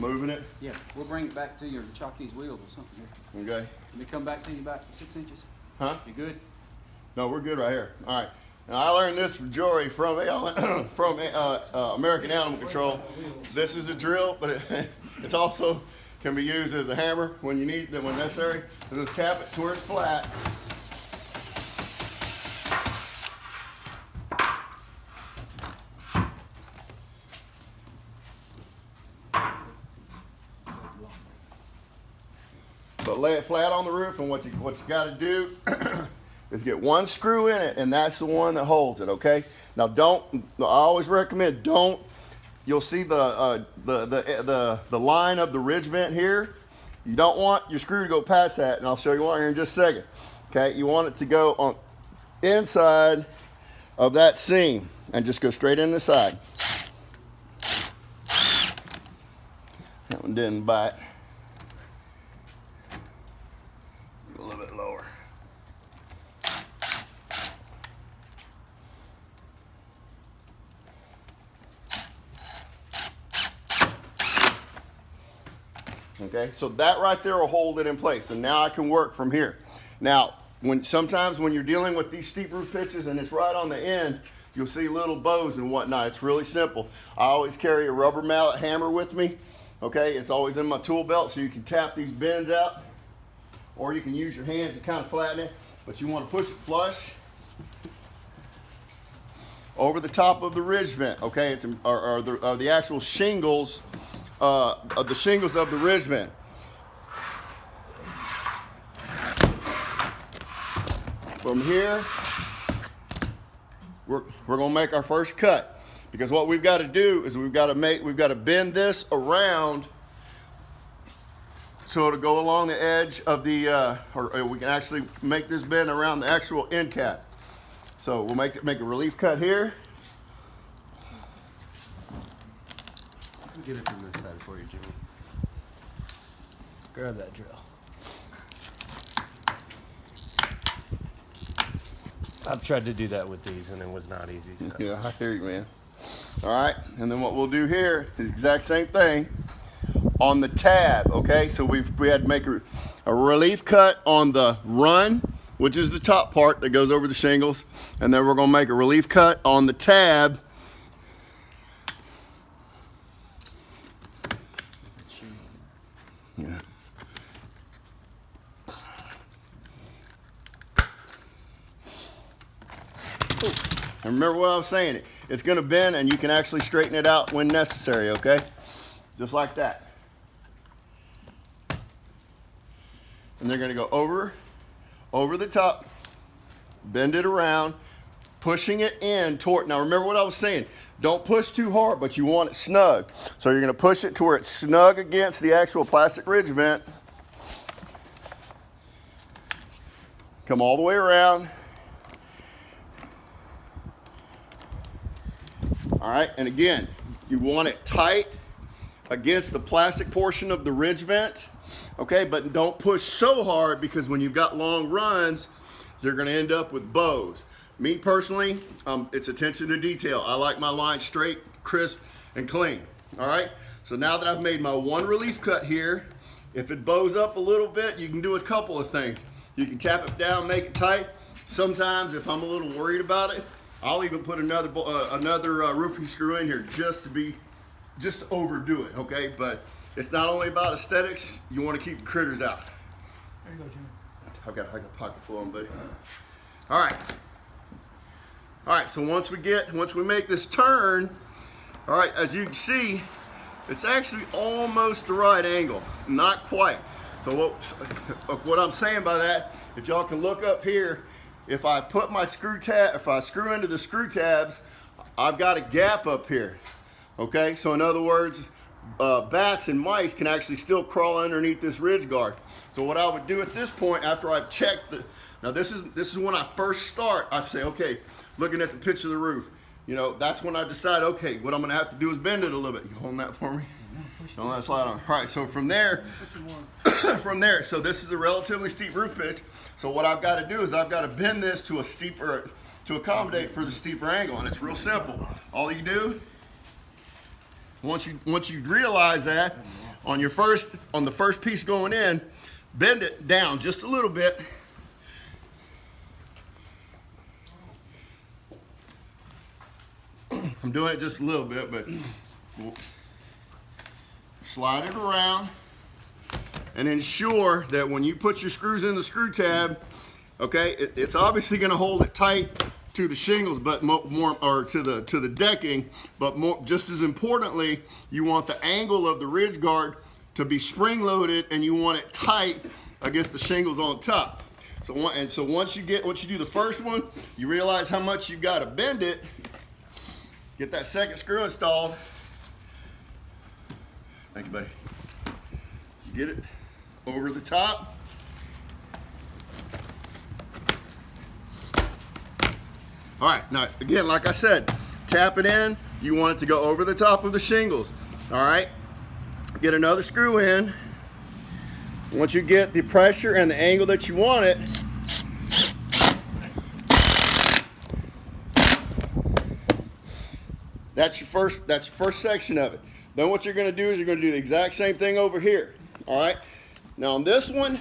moving it? Yeah, we'll bring it back to you and chop these wheels or something here. Okay. Can we come back to you about 6 inches? Huh? You good? No, we're good right here. All right. Now I learned this from Jory from American Animal Control. This is a drill, but it's also can be used as a hammer when you need when necessary. So just tap it to where it's flat. But lay it flat on the roof, and what you got to do is get one screw in it, and that's the one that holds it. Okay. Now I always recommend don't. You'll see the line of the ridge vent here. You don't want your screw to go past that, and I'll show you why here in just a second. Okay. You want it to go on inside of that seam and just go straight in the side. That one didn't bite. A little bit lower. Okay, so that right there will hold it in place. So now I can work from here. Now, sometimes when you're dealing with these steep roof pitches and it's right on the end, you'll see little bows and whatnot. It's really simple. I always carry a rubber mallet hammer with me. Okay, it's always in my tool belt so you can tap these bends out, or you can use your hands to kind of flatten it, but you want to push it flush over the top of the ridge vent. Okay, it's the actual shingles. Of the shingles of the ridge vent. From here, we're going to make our first cut, because what we've got to do is we've got to bend this around so it'll go along the edge of the, or we can actually make this bend around the actual end cap. So we'll make a relief cut here. Get it from this side for you, Jimmy. Grab that drill. I've tried to do that with these and it was not easy. So. Yeah, I hear you, man. All right, and then what we'll do here is the exact same thing on the tab. Okay, so we had to make a relief cut on the run, which is the top part that goes over the shingles, and then we're going to make a relief cut on the tab. Yeah. And remember what I was saying, it's going to bend and you can actually straighten it out when necessary, okay? Just like that. And they're going to go over the top, bend it around, pushing it in toward, now remember what I was saying, don't push too hard, but you want it snug. So you're going to push it to where it's snug against the actual plastic ridge vent. Come all the way around. All right, and again, you want it tight against the plastic portion of the ridge vent, okay? But don't push so hard, because when you've got long runs, you're gonna end up with bows. Me personally, it's attention to detail. I like my line straight, crisp, and clean, all right? So now that I've made my one relief cut here, if it bows up a little bit, you can do a couple of things. You can tap it down, make it tight. Sometimes if I'm a little worried about it, I'll even put another roofing screw in here just to overdo it, okay? But it's not only about aesthetics, you want to keep the critters out. There you go, Jimmy. I've got a pocket full of them, buddy. All right, so once we make this turn, all right, as you can see, it's actually almost the right angle, not quite. So what I'm saying by that, if y'all can look up here, if I put my if I screw into the screw tabs, I've got a gap up here, okay? So in other words, bats and mice can actually still crawl underneath this ridge guard. So what I would do at this point, after I've checked now this is when I first start, I say, okay, looking at the pitch of the roof, you know, that's when I decide, okay, what I'm gonna have to do is bend it a little bit. You holding that for me? Don't let it slide on. All right, so from there, so this is a relatively steep roof pitch. So what I've got to do is I've got to bend this to a steeper, to accommodate for the steeper angle, and it's real simple. All you do, once you realize that, on the first piece going in, bend it down just a little bit. I'm doing it just a little bit, but slide it around and ensure that when you put your screws in the screw tab, okay, it's obviously going to hold it tight to the shingles, but more or to the decking, but just as importantly, you want the angle of the ridge guard to be spring loaded, and you want it tight against the shingles on top. So once you do the first one, you realize how much you got to bend it. Get that second screw installed. Thank you, buddy. Get it over the top. All right, now again, like I said, tap it in. You want it to go over the top of the shingles. All right, get another screw in. Once you get the pressure and the angle that you want it, that's your first section of it. Then what you're going to do is you're going to do the exact same thing over here. All right. Now on this one,